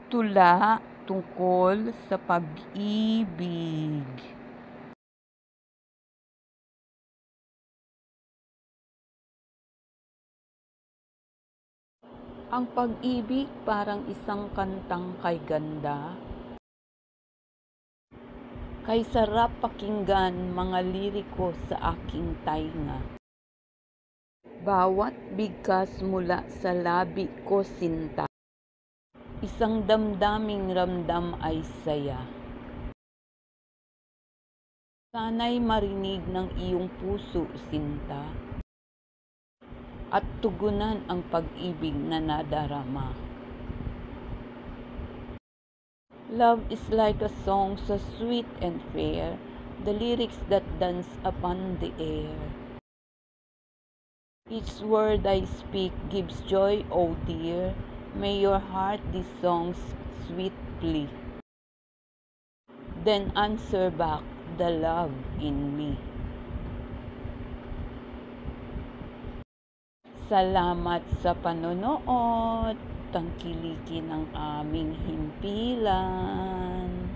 Tula tungkol sa pag-ibig. Ang pag-ibig parang isang kantang kay ganda, kay sarap pakinggan mga liriko sa aking tainga. Bawat bigkas mula sa labi ko sinta, isang damdaming ramdam ay saya. Sana'y marinig ng iyong puso, sinta, at tugunan ang pag-ibig na nadarama. Love is like a song so sweet and fair, the lyrics that dance upon the air. Each word I speak gives joy, oh dear, may your heart these songs sweetly. Then answer back the love in me. Salamat sa panonood, tangkilikin ang aming himpilan.